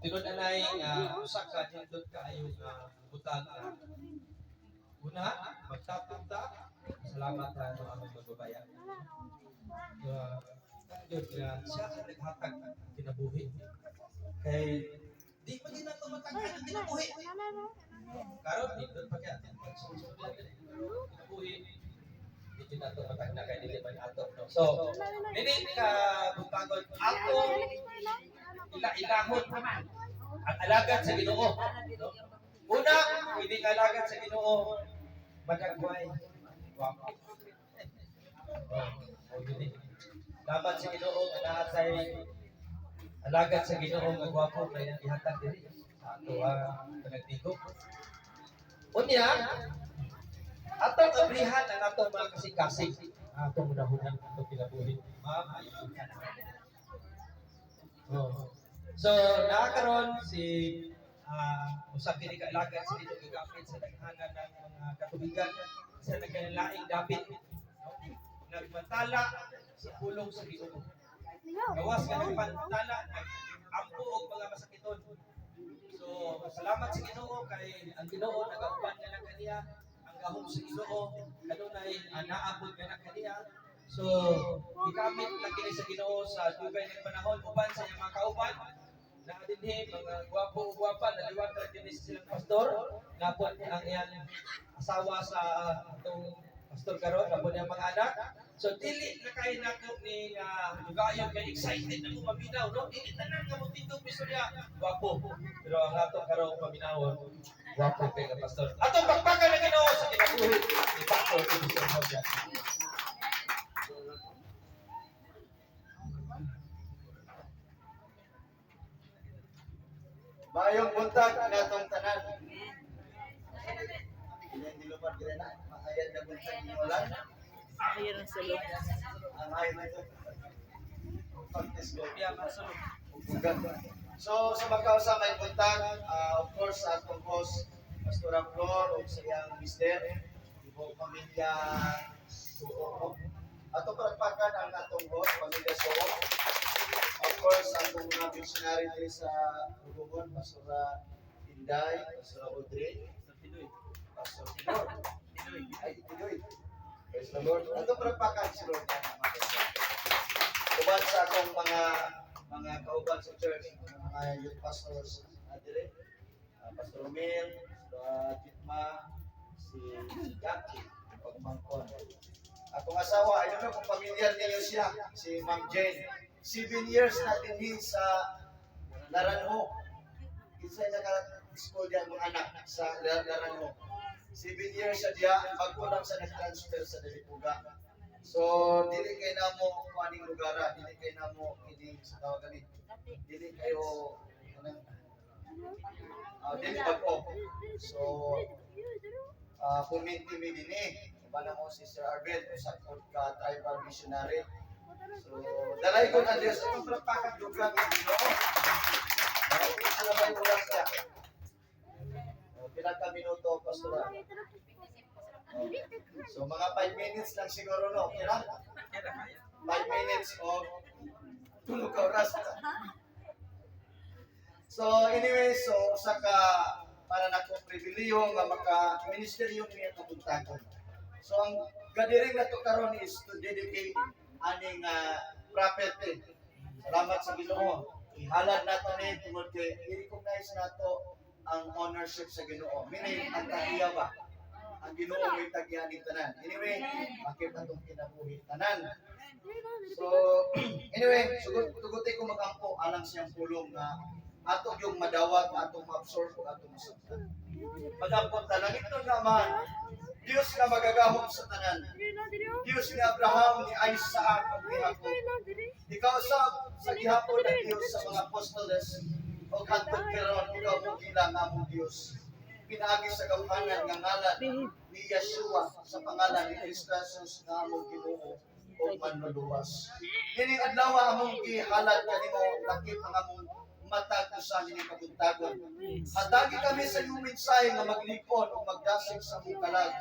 Tinod anay usa ka nindot kaayo nga butang una magtapos ta salamat sa among magbabayan. Yun nga siya ang naghatag kinabuhi. Kay di pa din nato mataghan ang kinabuhi. Karon nindot pa kaya pagsusunod kinabuhi. Di nato mataghan kay dili man ato. No? So, dili ka butagon ato ilahon ang alagad sa Ginoo. No? Una, pwede ka alagad sa Ginoo madagway. Wapo. Dapat sa Ginoo nga naa say alagad sa Ginoo nga gwapo kay ihatag diri sa ato panagtigo. Unya, atong abrihan ang atong mga kasing-kasing atong mudahunan atong kinabuhi. So, nakakaroon si usap kini kaalagan sa dito gigapit sa daghanan ng mga katubigan sa nagkalaing dapit. Nagmantala sa pulong sa Ginoo. Gawas ka nagpantala, nag-ampo og mga masakiton. So, salamat sa Ginoo kay ang Ginoo nagauban nga ng kaniya, ang gahom sa Ginoo kanunay naabot nga ng kaniya. So, gigamit lang kini sa Ginoo sa dugay ng panahon uban sa iyang mga kauban. Na dinhi mga gwapo gwapa naliwat ra kini silang pastor, napon ang iyang asawa sa atong pastor karon, napon ang mga anak. So dili na kay nako ni dugayon kay excited na ko mabinaw, no? Dili tanan nga mo tindog istorya gwapo. Pero ang ato karon paminawon gwapo kay ka pastor. Atong pagpakan na Ginoo sa kinabuhi ni Pastor Edison Hoja. Mayong buntag natong tanan. Ilang dilupad dire na maayad na buntag ni ulan. Ayun ang sulod. Ang ayad na ito. Pagtisgo. Biya masulog. So sa magkausa may buntag, of course sa atong host Pastor Flor ug sa iyang mister, ibong pamilya Suo. Ato palakpakan ang atong host pamilya Suo. Of course, ang mga missionary din sa Hugugon, Pastor Inday, Pastor Audrey, Pastor Tidor, ay Tidoy. Praise the Lord. Ito palakpakan si Lord na mga uban sa akong mga kauban sa church, mga youth pastors dire, Pastor Romel, Jitma, si Jackie, pagmangkon. Akong asawa, ayun na kung pamilyar niyo siya, si Ma'am Jane. 7 years na din sa Laranho. Isa na ka-school diyan mga anak sa Laranho. 7 years siya diya, bago lang sa nag-transfer sa Dalipuga. So, dili kay namo kuaning lugara, dili kay namo ini sa tawagan ni. Dili kayo dili bago. So, community mi dinhi. Bana mo si Sir Arbel sa ka tribal missionary. So, dalay ko na Diyos itong palakpakan lugar ng Ginoo. Sila ba yung oras niya? Pilang ka minuto, Pastor. So, mga 5 minutes lang siguro, no? Kailan? 5 minutes o tulog ka oras. So, anyway, so, saka para na kong pribiliyo nga maka-ministeryo niya kabuntagon. So, ang gadiring na ito karon is to dedicate aning prophet. Salamat sa Ginoo. Ihalad nato ni tungod kay i-recognize nato ang ownership sa Ginoo. Meaning ang tagiya ba? Ang Ginoo may tagiya ni tanan. Anyway, makita tong kinabuhi tanan. So, anyway, tuguti ko magampo alang siyang pulong na ato yung madawat, atong ma-absorb o atong masabtan. Magampo tanan ito naman. Diyos na magagahom sa tanan. Diyos ni Abraham, ni Isaac, at ni Jacob. Ikaw sa gihapon ng Diyos sa mga apostoles o kantong karon, ikaw mo ilang among Diyos. Pinaagi sa kauhanan ng ngalan ni Yeshua sa pangalan ni Kristo Jesus na among Ginoo o manluluwas. Ining adlaw among gihalad kanimo lakip ang among matag usa ni kabuntagon. Hatagi kami sa iyong mensahe nga maglipon o magdasig sa among kalag.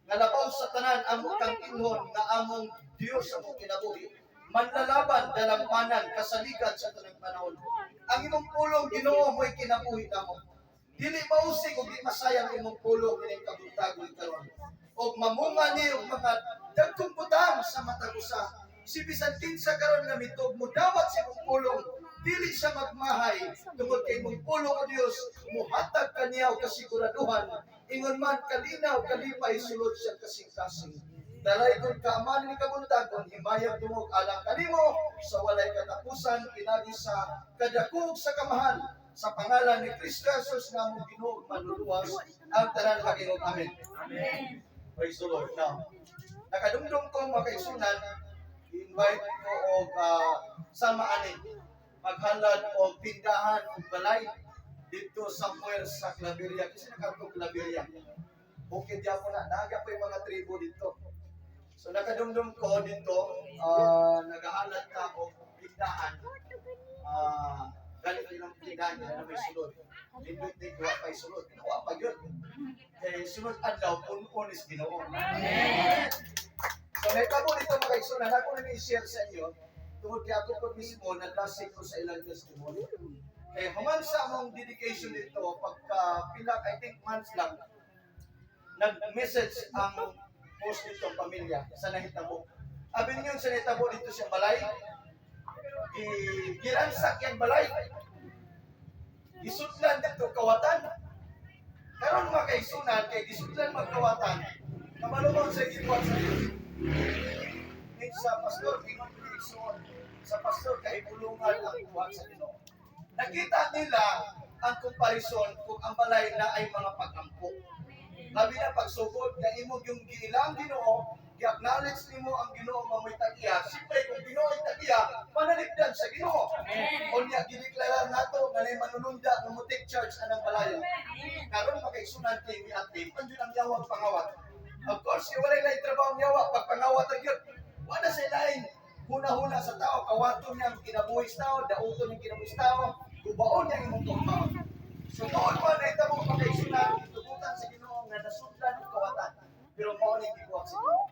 Nga labaw sa tanan ang kang inhon nga among Dios sa among kinabuhi. Manlalaban dalampanan kasaligan sa tanang panahon. ang imong pulong Ginoo mo'y kinabuhi namo. Dili mausig ug di masayang imong pulong ining kabuntag karon. Og mamunga ni og mga dagkong butang sa matag usa. Si bisan kinsa karon nga mitog mo dawat sa imong pulong, dili siya magmahay tungod kay imong pulong o Dios muhatag kaniya og kasiguraduhan ingon man kalinaw kalipay sulod siya kasing-kasing. Dalay kung kaaman ni kabuntagon, himayag dumog alang kanimo sa walay katapusan pinagi sa kadakog sa kamahal sa pangalan ni Kristo Jesus nga mong Ginoo manluluwas ang tanan kagingog. Amen. Amen. Praise the Lord. Now, nakadumdum ko mga kaigsunan, i-invite ko og sama ani maghalad og tindahan og balay dito somewhere sa Claveria kasi nakadto Claveria. Bukid ya po na, naga po yung mga tribo dito. So nakadumdum ko dito, nagahalat ka o tindahan. Galit yung tindahan na may sulod. Dindot din gawa pa sulod. Ginawa pa yun. Kaya sulod adlaw, puno is Ginoo. Amen. So naitabo dito mga kaigsunan, ako na i-share sa inyo, tungkol kaya ako po mismo, naglasik ko sa ilang testimony. Kaya human sa among dedication dito, pagka pila, I think months lang, nag-message ang post dito pamilya sa nahitabo. Abi ninyo sa nahitabo dito sa balay, giransak yung balay, gisudlan dito kawatan. Karon mga kaigsunan, kay gisudlan magkawatan, kamalumon sa gituan sa Diyos. Sa pastor, sa pastor, kay bulungan ang buwan sa Ginoo. Nakita nila ang comparison kung ang balay na ay mga pag-ampo. Labi na pagsugod na imo yung giilang Ginoo, i-acknowledge nimo ang Ginoo nga may tagiya. Siyempre kung Ginoo ay tagiya, manalipdan sa Ginoo. Unya gideklara nato nga nay manununda nga mo take charge anang balay. Karon makaigsunan kay mi ati, andun ang yawang pangawat. Of course, wala na trabaho yawa pag pangawat gyud. Wala sa lain huna-huna sa tao, kawaton niyang kinabuhis tao, dauton niyang kinabuhis tao, kubaon niyang imong tumaw. So noon pa na ito mong pagkaisunan, tubutan sa Ginoo nga nasudlan ng kawatan. Pero mao ni gibuhat sa Ginoo.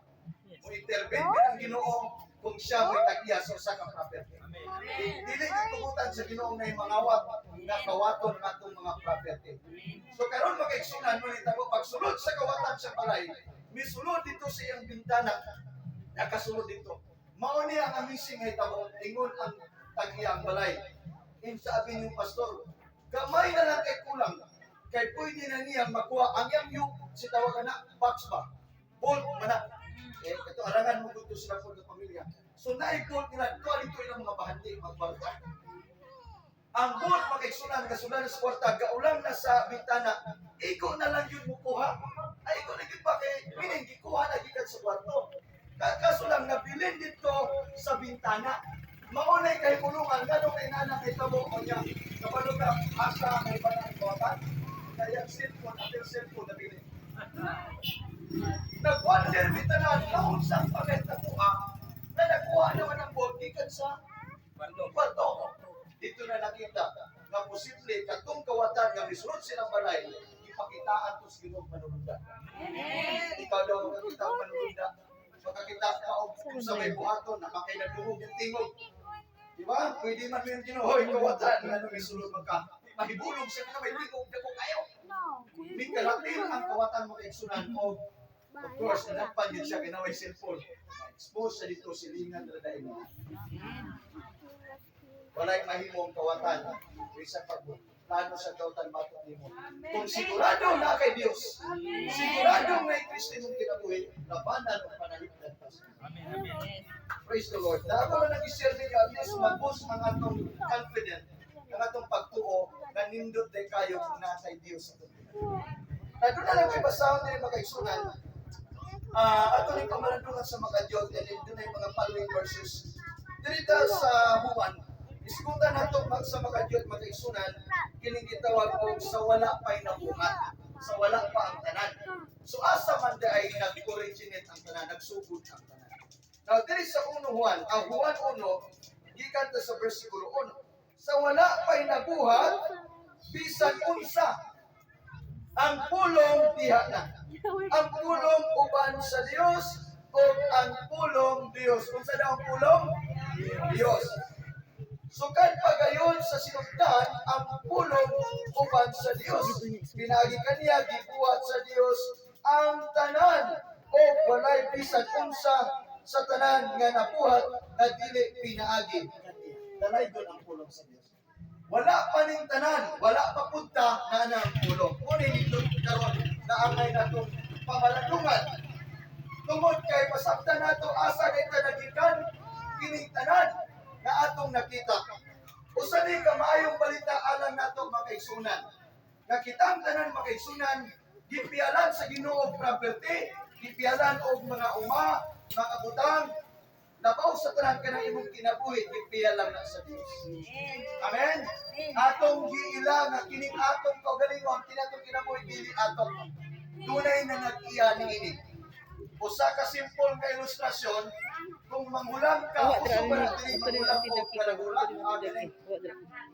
Kung intervene ang Ginoo kung siya may tagiya sa usa ka property. Dili yung tubutan sa Ginoo nga mangawat nga kawaton ng atong mga property. So karon makaigsunan mo nito pagsulod sa kawatan sa balay, misulod dito sa iyang bintana, nakasulod dito. Mao niya ang amazing ay tabo, ingon ang tagiyang balay. Sabi ng pastor, gamay na lang kay kulang. Kay pwede na niya makuha ang yung si tawag na box ba? Bolt mana. Ito arangan mo dito sila po ng pamilya. So na-bolt nila, ito ilang mga bahandi, magbarta. Ang bolt makaigsunan, kasulan sa kwarta, gaulang na sa bintana, ikaw na lang yun mukuha. Ay, ikaw na yun pa kay, meaning, gikuha na gikan sa kwarto. Kaso lang nabilin dito sa bintana. Maunay kay kulungan, gano'n kay nanak kay tabo o niya. Kapag ka, asa may banang kawatan, kaya cellphone, ating cellphone nabilin. Nag-wonder bintana, naon sa pagkita kuha, na nakuha naman ang board, ikan sa kwarto. Dito na nakita, na posible, katong kawatan, nga misunod silang balay, ipakitaan to sa Ginoo manununda. Ikaw daw makakita ang manununda. Makakita ka o kung sa may buhaton, nakakay nagdungog yung tingog. Diba? Pwede man yung Ginoo, kawatan, na misunod magka. Mahibulog siya na may tingog, dako kayo. May kalatil ang kawatan mo kaigsunan o of course, nanagpan yun siya ginaway cellphone. Expose siya dito, silingan na dahil. Wala'y mahimong kawatan. Isa pagplano sa kautan batong nimo. Kung sigurado na kay Dios, sigurado may Kristo mong kinabuhi, labanan o panalipdan pa siya. Praise the Lord. Dako na nag-share ninyo, at least mag-boost ang atong confident, ang atong pagtuo, na nindot day kayo kung nasa Dios sa tuloy. Doon na lang may basahon din mga kaigsunan. Ato rin kamalandungan sa mga Diyos, and doon na yung mga following verses. Dito sa Juan, isikutan nato sa mga Diyos, mga kaigsunan, kining gitawag o sa wala pa'y nabuhat, sa wala pa ang tanan. So asa man da ay nag-originate ang tanan, nagsugod ang tanan. Now, dito sa Juan 1, gikan ta sa versikulo 1, sa wala pa'y nabuhat, bisan unsa, ang pulong diha na. Ang pulong uban sa Dios o ang pulong Dios. Kung sa daw ang pulong? Dios. Sukad pagayon sa sinugdan ang pulong uban sa Dios. Pinagi kaniya gibuhat sa Dios ang tanan o walay bisan unsa sa tanan nga nabuhat na dili pinaagi kaniya. Dalay ang pulong sa Dios. Wala pa ning tanan, wala pa punta na ang pulong. Ngunit dito karon na angay natong pamalandungan. Tungod kay pasabtan nato asa dito nagikan kining tanan na atong nakita. Usa ni ka maayong balita alang nato makaigsunan. Nakitang tanan makaigsunan gipialan sa Ginoo property, gipialan og mga uma, mga butang, labaw sa tanan kanang imong kinabuhi gipialan na sa Dios. Amen. Atong giila nga kining atong kaugalingon kinatong kinabuhi dili atong dunay na nag-iya niini. Usa ka simple nga ilustrasyon kung manghulam ka usa pa na dili manghulam og kalaguran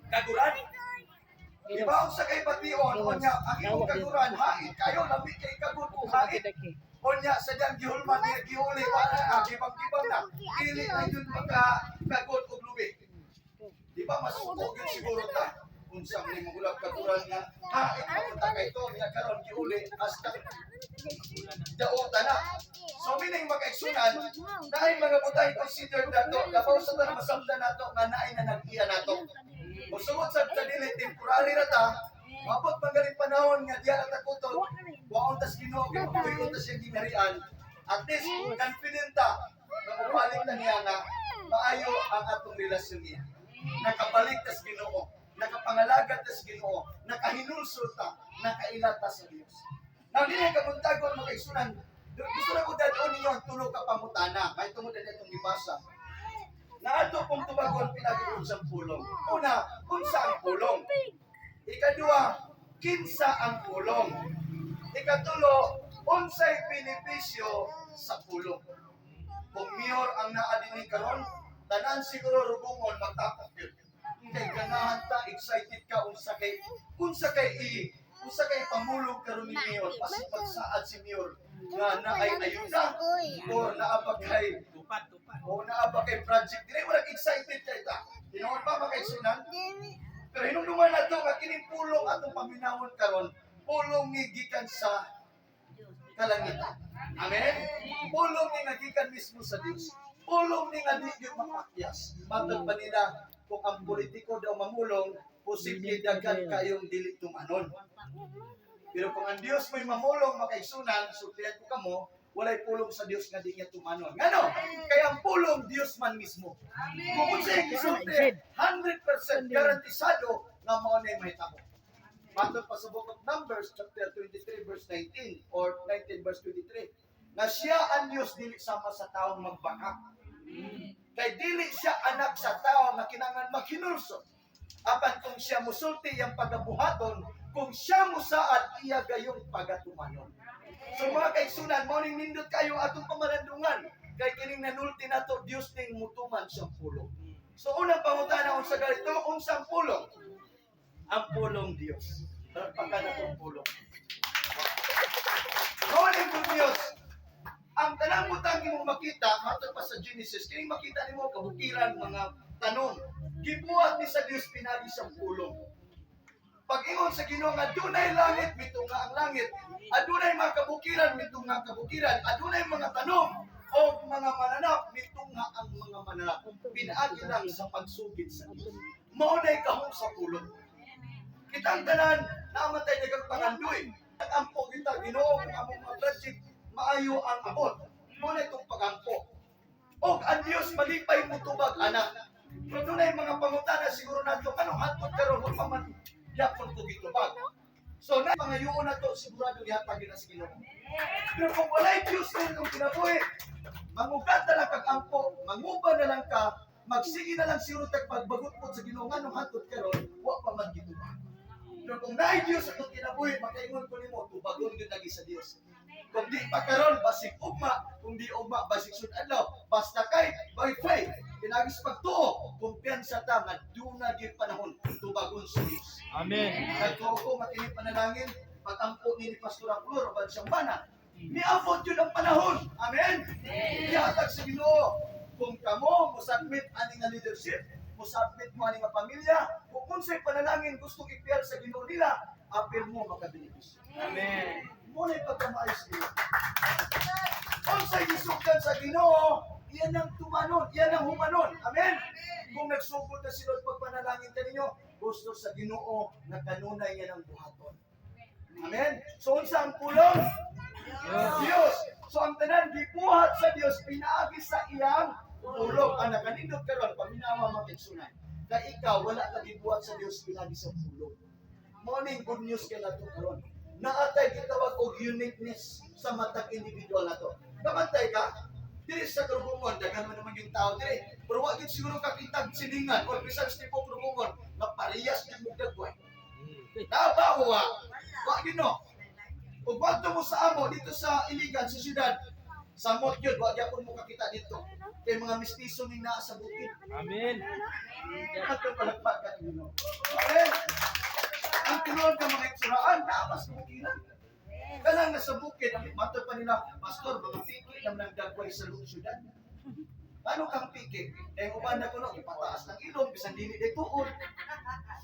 kaguran. Iba sa kay bation unya ang imong kaguran hain kayo labi kay kaguto hain. Unya sa diyang gihulman niya gihuli wala gibang-gibang na dili na yun makagot og lubi. Di ba mas ugod siguro ta unsang ni manghulam kaguran nga hain papunta kay to niya karon gihuli hasta daota na. So meaning makaigsunan naay mga butay consider nato labaw sa tanang masabdan nato nga naay na nag-iya nato. O sumot sa dili temporary ra ta mabot magaling panahon nga diya ra ta kutod waon tas Ginoo gipuyon ta siyang ginarian at least confident ta na mapalit na niya nga maayo ang atong relasyon niya. Nakabalik tas Ginoo, nakapangalagat tas Ginoo, nakahinulsol ta, nakailata sa Dios. Now dili ka buntagon makaigsunan. Gusto na ko dadon ninyo ang tulo ka pangutana. Kahit tungod na itong gibasa. Na ato kung tubagon pinag-iun sa pulong. Una, unsa ang pulong? Ikadua, kinsa ang pulong? Ikatulo, unsay benepisyo sa pulong? Kung mayor ang naadini karon, tanan siguro rubungon magtapok yun. Kay ganahan ta, excited ka unsa kay pamulong karon ni mayor, pasipagsaad si mayor nga naay ayuda o naabagay Tupat. o naabagay project dire wala excited kay ta tinuod pa makaigsunan pero hinungduman nato nga kining pulong atong paminawon karon pulong ni gikan sa kalangitan. Amen. Pulong ni nagikan mismo sa Dios, pulong ni nga di gyud mapakyas matod pa nila kung ang politiko daw mamulong posible daghan kayong dili tumanon. Pero kung ang Dios may mamulong makaigsunan, suplihan ko kamo, walay pulong sa Dios nga di niya tumanon. Ngano? Kaya ang pulong Dios man mismo. Kung unsay gisulti, 100% garantisado nga mao nay mahitabo. Matod pa sa book of Numbers chapter 23 verse 19 or 19 verse 23, na siya ang Dios dili sama sa taong magbakak. Kay dili siya anak sa tao nga kinahanglan maghinulsol. Apan kung siya musulti ang pagabuhaton, kung siya musaad, iya gayong pagatumanon. So mga kaigsunan, morning nindot kayo atong pamalandungan. Kay kining nanulti nato, Dios ning mutuman siyang pulong. So unang pangutana unsa ganito, unsang pulong? Ang pulong Dios. Pagka natong pulong. Morning good Dios. Ang tanang butang imong makita, matod pa sa Genesis, kining makita nimo kabukiran mga tanong. Gibuhat ni sa Dios pinagi siyang pulong. Pag-ingon sa Ginoo nga adunay langit mitunga ang langit, adunay mga kabukiran mitunga ang kabukiran, adunay mga tanong o mga mananap mitunga ang mga mananap. Pinaagi lang sa pagsugid sa Dios. Mao nay kahong sa pulong. Kitang tanan namatay dagang pangandoy. Nag-ampo kita Ginoo ang among mga project maayo ang abot. Mao nay tong pagampo. Og ang Dios malipay mo tubag anak. Pero dunay mga pangutana siguro nato anong hantod karon wa pa man yapon ko gitubag. So na pangayoon na to sigurado gihatag na sa Ginoo. Pero kung walay Dios sa imong kinabuhi, mangugat na lang kag ampo, manguba na lang ka, magsige na lang siguro tag pagbagot mo sa Ginoo nganong hantod karon wa pa man gitubag. Pero kung naay Dios sa kinabuhi, makaingon ko nimo tubagon gyud lagi sa Dios. Kung di pa karon basig ugma, kung di ugma basig sud-adlaw, basta kay by faith pinagis pagtuo, kumpiyansa ta nga dunay gyud panahon tubagon sa Dios. Amen. Nagtuo matini panalangin, patampo ni Pastor Flor ban siyang bana. Niabot yun ang panahon. Amen. Ihatag sa Ginoo kung kamo mo submit ani nga leadership, musabit mo ani nga pamilya, kung unsay panalangin gusto i-pair sa Ginoo nila, apil mo makabenefisyo. Amen. Muna pagkamaayos nila. Unsay gisugdan sa Ginoo, iyan ang tumanon, iyan ang humanon. Amen. Kung nagsugod na sila pagpanalangin kaninyo, gusto sa Ginoo na kanunay yan ang buhaton. Amen. So unsa ang pulong? Dios. So ang tanan gibuhat sa Dios pinaagi sa iyang pulong. Anak kanindot karon paminawa makigsunan. Kay ikaw wala ka gibuhat sa Dios pinaagi sa pulong. Morning good news kay nato karon. Naatay gitawag og uniqueness sa matag individual nato. Kamantay ka, diri sa Krugumon, daghan man naman yung tao diri. Pero wa gid siguro kakitag silingan or bisan sa tipo Krugumon na parehas gyud mo dagway. Nabaho wa gid no. Ug wadto mo sa amo dito sa Iligan sa syudad. Samot gyud wa gyapon mo kakita dito. Kay mga mistiso ning naa sa bukid. Amen. Ato palagpag ka Ginoo. Amen. Ang tinuod ka mga igsuraan, naabas mo kilan. Kanang nasa bukid, ang mato pa nila, Pastor, mga piki na nagdagway sa syudad. Ano kang piki? Eh, uban na kuno, ipataas ng ilong, bisan dili day tuod.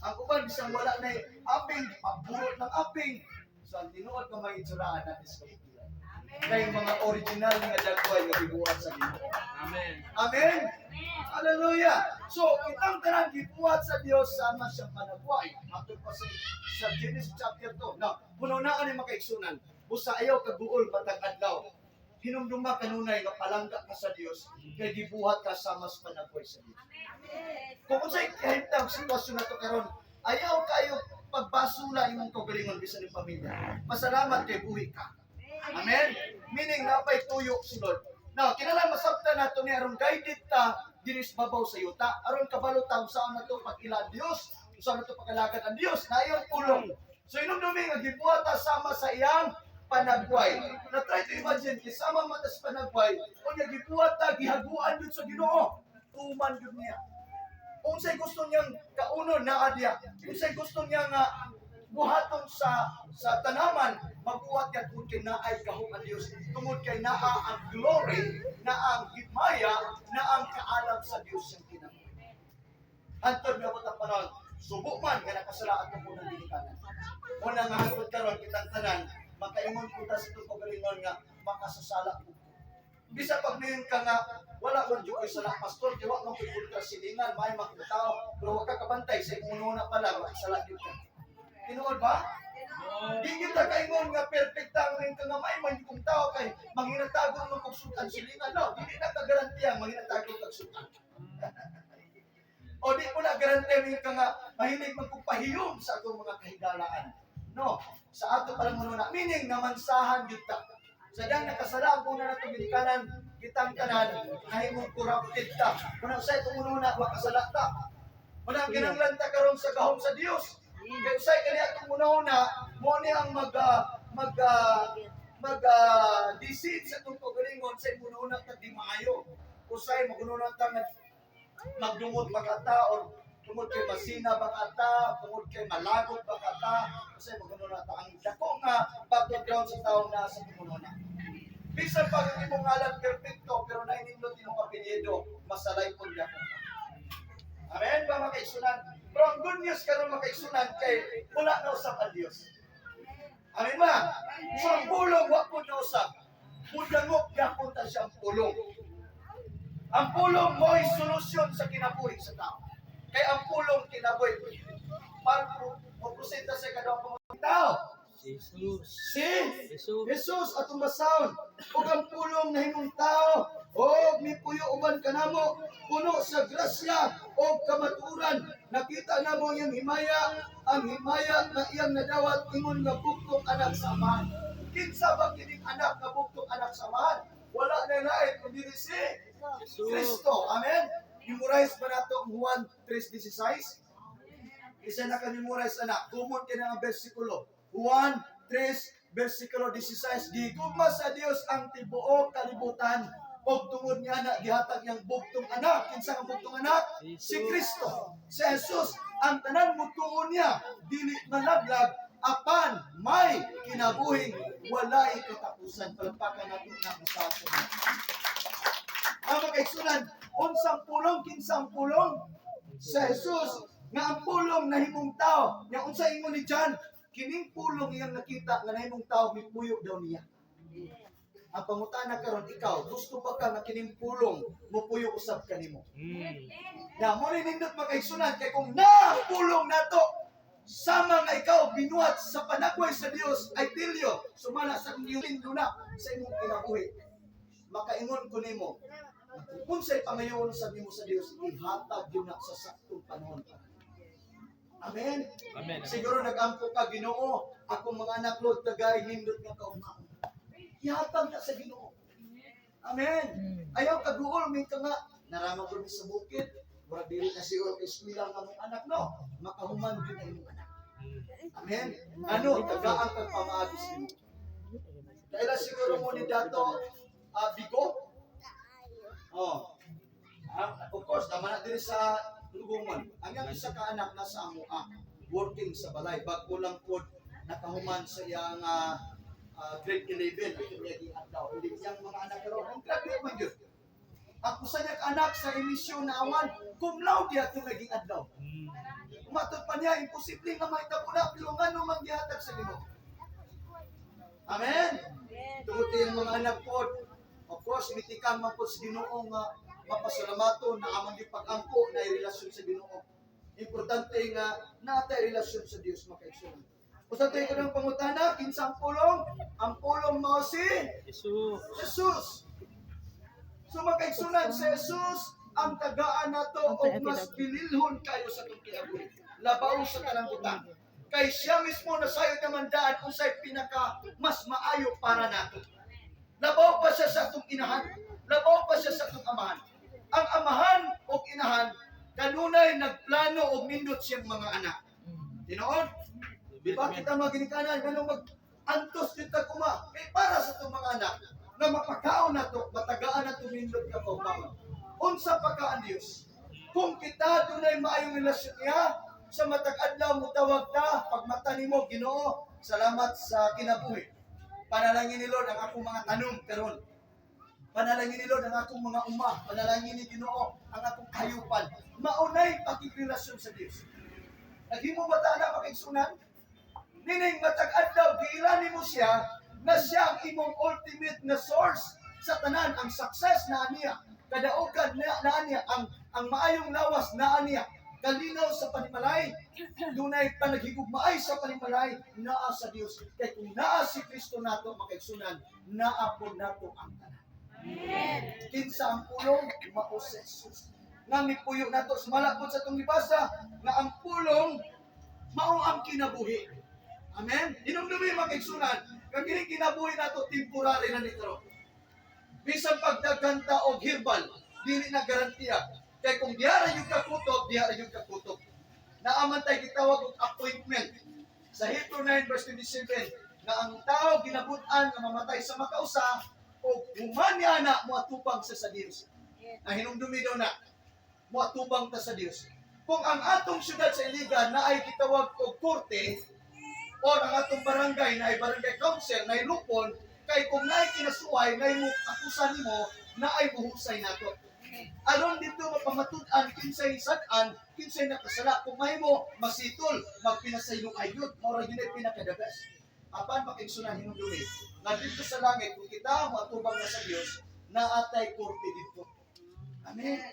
Ang uban, bisan wala na aping, paburot ng aping. So, ang tinuod ka mga igsuraan natin sa bukilan. Kaya mga original nga dagway nga bibuhat sa Ginoo. Amen. Amen. Hallelujah. So, kitang tanan gibuhat sa Dios sama siyang panagway. Ato pa sa Genesis chapter 2. Now, puno na ani makaigsunan. Busa ayaw kaguol matag adlaw. Hinumduma kanunay nga palangga ka sa Dios kay gibuhat ka sama sa panagway sa Dios. Kung unsay kahintang sitwasyon nato karon, ayaw kayo pagbasula imong kaugalingon bisan ng pamilya. Pasalamat kay buhi ka. Amen. Meaning napay tuyo sulod. Now, kinahanglan masabtan nato ni aron guided ta dinis babaw sa yuta. Aron kabalo ta usaon nato pag-ila Dios, usaon nato pagkalagad ang Dios na iyang pulong. So inumdumi nga gibuhat ta sama sa iyang panagway. Na try to imagine kisama man ta sa panagway, unya gibuhat ta gihaguan jud sa Ginoo. Tuman jud niya. Unsay gusto niyang kaunon naa diya. Unsay gusto niya nga buhaton sa tanaman, magbuhat niya tungod kay naay gahom ang Dios, tungod kay naa ang glory, na ang himaya, na ang kaalam sa Dios yung kinabuhi. Antod na ang panahon, subo man nga nakasala at ng dinikanan. Muna nga hangtod karon kitang tanan, makaingon ko ta sa itong pagalingon nga makasasala ko. Bisa pag niyon ka nga, wala man dyan kayo sala, pastor, di wak man kayo kultra silingan, may makitao, pero wag ka kabantay, sa imuno na pala, makasala dyan ka. Tinuod ba? Di kita kaingon nga perfecta ang ka nga may man kung tao kay manghinatago mo kung sutan silingan. No, hindi na kagarantiya manghinatago kag sutan. O di mo na garantiya mo ka nga mahilig magpahiyom sa atong mga kahigalaan. No, sa ato palang muna. Meaning namansahan yun ta. Sa dang nakasala ang una na Dominikanan, kitang tanan, nahimong corrupted ta. Kung sa itong una, makasala ta. Muna ang ginanglan ta karon sa gahom sa Dios. Kaya usay kaniya itong una, mo ni ang decide sa itong pagalingon sa una ka di maayo. Usay magununa ta nga magdungod bakata or tungod kay masina bakata, tungod kay malagot bakata, usay magununa ta ang dako nga background sa tawo na sa pumunona. Bisan pag hindi mo ngalan perfecto pero nainindot imong apelyido, masalay pud dako. Amen ba mga kaigsunan? Pero ang good news karon mga kaigsunan kay wala na usab ang Dios. Amen ba? So ang pulong wa pud na usab. Mudangop gyapon ta siyang pulong. Ang pulong mo ay solusyon sa kinabuhi sa tao. Kay ang pulong kinabuhi. Para presenta sa kadawang tao. Jesus. Si Jesus. Jesus atong basahon. Ug ang pulong na himong tao, o mipuyo uban kanamo, puno sa grasya o kamaturan. Nakita na mo yung himaya, ang himaya na iyang nadawat ingon nga buktong anak sa amahan. Kinsa ba kining anak nga buktong anak sa amahan? Wala na lain kundi si Kristo. Amen. Memorize ba nato ang Juan 3:16? Isa na ka-memorize anak. Kumon kini ang bersikulo. Juan 3 versikulo 16, gigugma sa Dios ang tibuok kalibutan og tungod niya na gihatag niyang bugtong anak. Kinsa ang bugtong anak? Si Kristo. Si Jesus. Ang tanan mutuon niya dili malaglag apan may kinabuhing walay katapusan. Palpakan natin na sa atin. Ang mga kaigsunan, unsang pulong, kinsang pulong? sa Jesus nga ang pulong nahimong tao. Nya unsa ingon ni John, kining pulong iyang nakita nga nahimong tao mipuyo daw niya. Ang pangutana karon, ikaw gusto ba ka nga kining pulong mupuyo usab kanimo? Na mo ni nindot makaigsunan kay kung napulong nato sama nga ikaw binuhat sa panagway sa Dios, I tell you, sumala sa iyong luna sa imong kinabuhi. Makaingon ko nimo, kung sa'y pangayon sa nimo sa Dios, ihatag yun na sa saktong panahon. Amen? Amen. Siguro nag-ampo ka, Ginoo, akong mga anak Lord, tagay nindot nga kaugmaon. Ihatag na sa Ginoo. Amen? Ayaw kaguol, may ka nga, naramang ko sa bukid, mura dili na siguro kay eskwela nga mong anak, no? Makahuman din na imong anak. Amen? Ano, tagaan kang pamaagis nimo. Dahil siguro mo ni Dato Bigo. Oh. Of course, naman na din sa lugungan. Ang yung isa ka anak nasa amo working sa balay. Bago lang po nakahuman sa iyang grade 11. Ito niya di-adlaw. Hindi siyang mga anak karoon. Ang graduate man yun. Ako sa niya anak sa emisyon na awan, cum laude ito naging adlaw. Umatod pa niya, imposible nga maitapula, pero nga nung maghihatag sa Ginoo. Amen? Tungkol yung mga anak po, of course, mitikan man po sa Ginoo nga mapasalamato na amang yung pag-angko na relasyon sa Ginoo. Importante nga natay relasyon sa Dios makaigsunan. Usa tayo ko ng pangutana, kinsang pulong? Ang pulong mo si Jesus. So makaigsunan sa Jesus ang tagaan nato o mas pililhon kayo sa itong kinabuhi. Labaw sa tanang butang. Kay siya mismo na sayo naman daan kung sa'y pinaka mas maayo para nato. Labaw pa siya sa itong inahan. Labaw pa siya sa itong amahan. Ang amahan o inahan, kanunay nagplano o nindot siyang mga anak. Tinoon? Diba kita maginikanan, ganun mag-antos kita kuma. Kaya para sa itong mga anak, na mapakaon na ito, matagaan na ito nindot ka pa upangon. Unsa pa ka ang Diyos? Kung kita dunay maayong relasyon niya, sa matag-adlaw mo tawag ta, pag mata nimo Ginoo, salamat sa kinabuhi. Panalangin ni Lord ang akong mga tanong karon. Panalangin ni Lord ang akong mga uma. Panalangin ni Ginoo ang akong kayupan. Maunay pakikrelasyon sa Dios. Naghimo ba ta na makaigsunan? Nining matag-adlaw giilani mo siya na siya ang imong ultimate na source sa tanan, ang success na aniya. Kadaugan na aniya, ang maayong lawas na aniya. Kalinaw sa panimalay, dunay panaghigugmaay sa panimalay, naa sa Dios. Kaya kung naa si Kristo nato makaigsunan, naa po nato ang tanan. Kinsa ang pulong mao si Jesus. Nga mipuyo nato sumala po sa itong libasa nga ang pulong mao ang kinabuhi. Amen. Dinumdumi makaigsunan, kag kini kinabuhi nato temporary na nito. Bisan pagdaganta og herbal, dili na garantiya. Kaya kung diyara yung kakutok, diyara yung kakutok. Naaman tayo gitawag og appointment. Sa Hebrew 9 verse 27, na ang tao ginabutan na mamatay sa makausa, o humanya na muatubang sa Dios. Na hinumdumi daw na, muatubang ta sa Dios. Kung ang atong syudad sa Iligan na ay gitawag og korte, o ang atong barangay na ay barangay council, na ay lupon, kay kung na ay kinasuway, na ay akusan mo, na ay buhusay nato. Aron dito mapamatud-an kinsay sad-an, kinsay nakasala. Kung mahimo masitol, magpinasaylong ayod, mora yun ay pinakadagas. Apan makiigsunan hinumdumi, nga dito sa langit, kung kita matubang na sa Dios, naatay korte dito. Amen.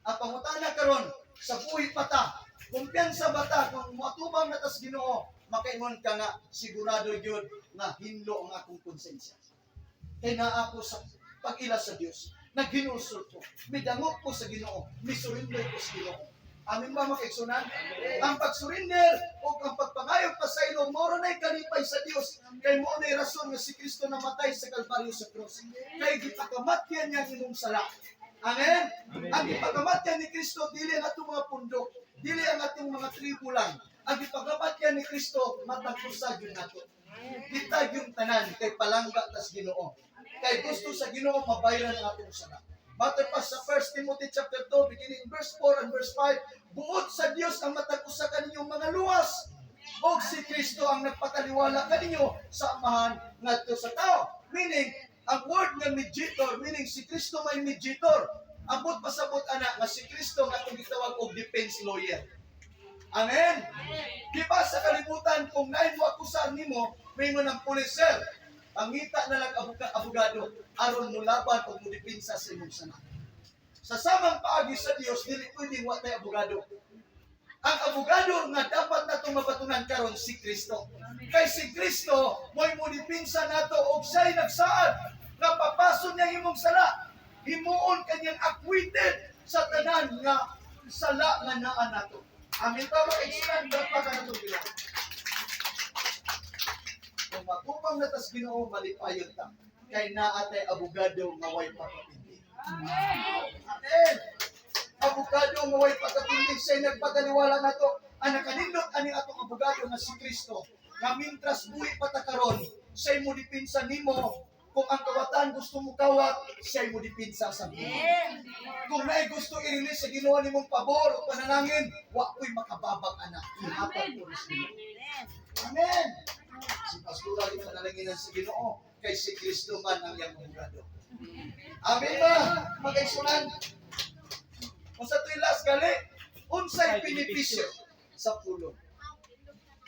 Ang pangutana karon sa buhi pata, kumpiyansa bata, kung matubang na tas Ginoo, makaingon ka nga sigurado yun na hinlo ang akong konsensya. Kaya na ako sa pag-ila sa Dios. Naghinusol ko, midangok ko sa Ginoo, misurrender ko sa Ginoo. Amin ba makaigsunan? Ang pag-surrender o ang pagpangayog pa sa ilo, moro na'y kalipay sa Dios. Kay mo na'y rason nga si Kristo namatay sa Kalbaryo sa krus. Kay gipakamatyan niya ang imong sala. Amen? Ang gipakamatyan ni Kristo, dili ang atong mga pundok, dili ang atong mga tribu lang. Ang gipakamatyan ni Kristo, matagusag yun nato. Kita yung tanan, kay palangga tas Ginoo. Kay gusto sa Ginoo mabayaran ang atong sala. Matter pa sa 1 Timothy chapter 2, beginning verse 4 and verse 5, buot sa Dios ang matag-usa kaninyong mga luwas. O si Kristo ang nagpataliwala kaninyo sa amahan ngadto sa tao. Meaning, ang word nga mediator, meaning si Kristo may mediator. Ambot pasabot ana nga si Kristo nga atong gitawag og defense lawyer. Amen. Di ba sa kalibutan kung naay mo akusan nimo, may mo ng pulis, sir. Pangita na lang abogado aron mo laban o mo depensa sa imong sana. Sa samang paagi sa Dios dili pwedeng wa tay abogado. Ang abogado nga dapat natong mabatunan karon si Kristo. Kay si Kristo mo'y mo depensa nato og siya'y nagsaad nga papason niya imong sala. Himuon kanyang acquitted sa tanan nga sala nga naa nato. Amin pa mga igsunan, dapat ka na itong bilang. Kung matupang na tas Ginoo, malipayon ta. Kay naatay abogado nga way pagkapindi. Amen. Abogado nga way pagkapindi, siya'y nagpagaliwala na to. Ang nakanindot ani atong abogado nga si Kristo, nga mintras buhi patakaron, siya'y mo dipinsa nimo. Kung ang kawatan gusto mo kawat, siya'y mo dipinsa sa Ginoo. Kung naay gusto i-release sa Ginoo nimong pabor o panalangin, wa ko'y makababag anak. Ihatag ko sa Ginoo. Amen. Si Pastora rin panalanginan sa Ginoo, kay si Kristo man ang iyang abogado. Amen ba? Mag-igsunan. Kung sa tuwing last gali, unsay benepisyo sa pulong.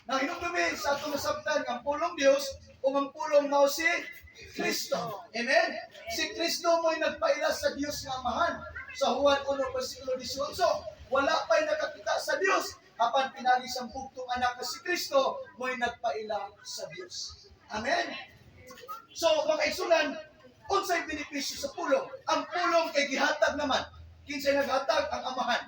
Na hinugdumi sa atong nasabtan ang pulong Dios o ang pulong mao si Kristo. Amen? Si Kristo mo'y nagpaila sa Diyos nga Amahan. Sa Juan 1, versikulo 18, wala pa'y nakakita sa Diyos. Apan pinagi siyang bugtong anak na si Kristo, mo'y nagpaila sa Diyos. Amen? So, mga igsunan, unsay benepisyo sa pulong? Ang pulong kay gihatag naman. Kinsay naghatag? Ang Amahan.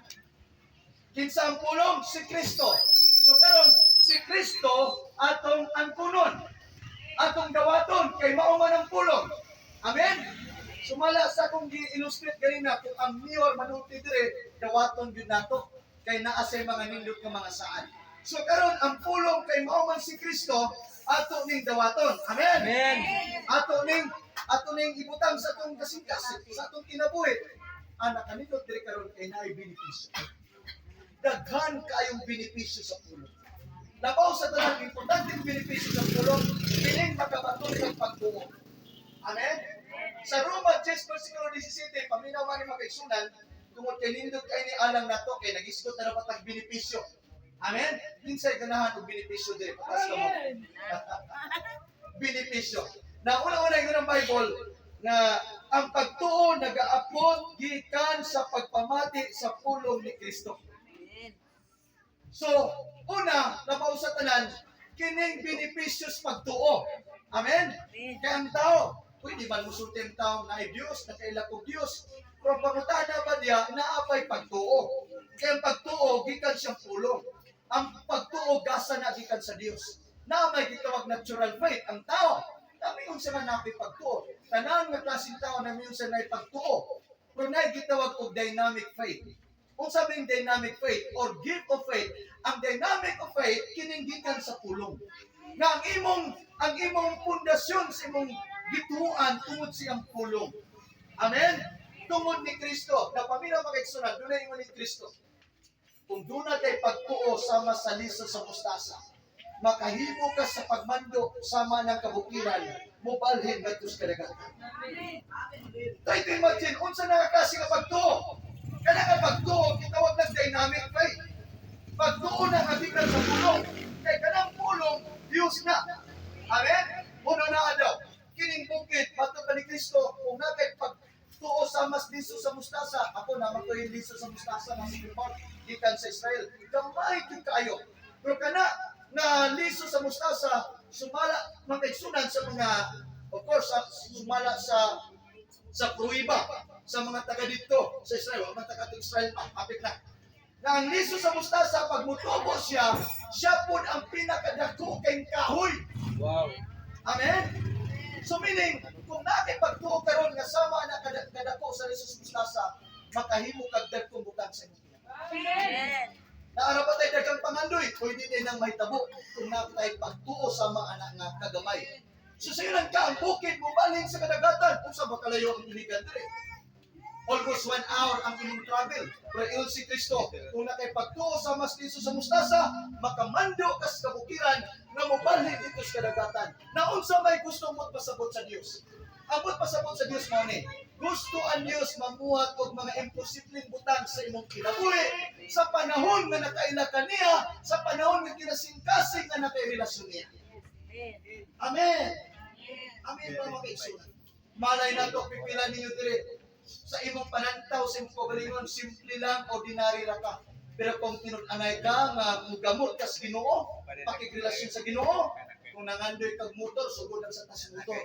Kinsa ang pulong? Si Kristo. So, karon si Kristo atong angkunon. Atong dawaton kay mao man ang pulong. Amen. Sumala sa akong gi-illustrate ganina kung ang mayor manulti dire dawaton gyud nato kay naa say mga nindot nga mga saan. So karon ang pulong kay mao man si Kristo ato ning dawaton. Amen. Amen. Ato ning ibutang sa atong kasing-kasing sa atong kinabuhi. Anak kanindot dire karon kay naay benepisyo. Daghan kayong benepisyo sa pulong. Labaw sa tanan, importanteng benepisyo ng pulong, piling makabaton ng pagbuo. Amen? Sa Roma 10, versikulo 17, paminaw man ni makaigsunan, tungod kay nindot kay ni alang nato, kay nag-isgot na dapat ang benepisyo. Amen? Kinsay ganahan ng benepisyo din. Patas ka mo. Benepisyo. Na una-una yun ang Bible, na ang pagtuo nag-aapot gikan sa pagpamati sa pulong ni Kristo. So, una, labaw sa tanan, kining benepisyos pagtuo. Amen? Kaya ang tao, pwede man musulti ang tao na ay Diyos, na kaila ko Diyos. Pero pangutana ba niya, naapay pagtuo. Kaya ang pagtuo, gikan siyang pulong. Ang pagtuo, gasa na gikan sa Diyos. Na may gitawag natural faith. Ang tao, namiyon siya man napay pagtuo. Tanan nga klaseng tao, namiyon siya na pagtuo. Pero na gitawag og dynamic faith. Kung sabing dynamic faith or gift of faith, ang dynamic of faith kininggikan sa pulong. Nga ang imong pundasyon sa imong gituan tungod siyang pulong. Amen? Tungod ni Kristo. Na paminaw makaigsunan, doon na ingon ni Kristo. Kung doon na tayo pagtuo sama sa liso sa mustasa, makahimo ka sa pagmando sama ng kabukiran, mubalhin gatos kadagatan. Tayo to imagine, unsa nakakasi nga pagtuo? Kaya nga pagtuo, kitawag ng dynamic faith. Pagtuo na habigan sa pulong. Kaya kanang pulong, Diyos na. Amen? Uno na daw. Kining bukid, matod pa ni Kristo, kung nakay pagtuo sa mas liso sa mustasa, ako naman ko yung liso sa mustasa na sinimot, ikan sa Israel. Gamay yung kayo. Pero kana, na liso sa mustasa, sumala, makaigsunan sa mga, of course, sumala sa pruiba, sa mga taga dito sa Israel, mga taga Israel, apit na. Na ang liso sa mustasa, pag mutubo siya po ang pinakadako kayong kahoy. Wow. Amen? So meaning, kung nakipagtuo karon nga sama na kadako sa liso sa mustasa, makahimo kag dagkong butang sa inyo. Amen. Naara pa tayo dagang pangandoy, pwede din nang may tabo kung nakatay pagtuo sa mga anak nga kagamay. So sa ilang ka, ang bukid mo balhin sa kadagatan, kung sa bakalayo ang iligan dire. Almost 1 hour ang inyong travel. Pero iyon si Kristo, kung nakipagtuo sa mas liso sa mustasa, makamando ka sa kabukiran na mubalhin dito sa kadagatan. Na unsa may gusto mo't pasabot sa Dios. Ang mo't pasabot sa Dios mo ni, gusto ang Dios mamuhat og mga imposibleng butang sa imong kinabuhi sa panahon nga nakaila kaniya, sa panahon nga kinasingkasing nga nakairelasyon niya. Amen. Amen pa mga kaigsunan. Malay na to pipila ninyo dire sa imong panantaw sa imong kaugalingon, simple lang, ordinary ra ka. Pero kung tinun-anay ka nga mugamot ka sa Ginoo, pakigrelasyon sa Ginoo, kung nangandoy kag motor, sugodan sa tas motor.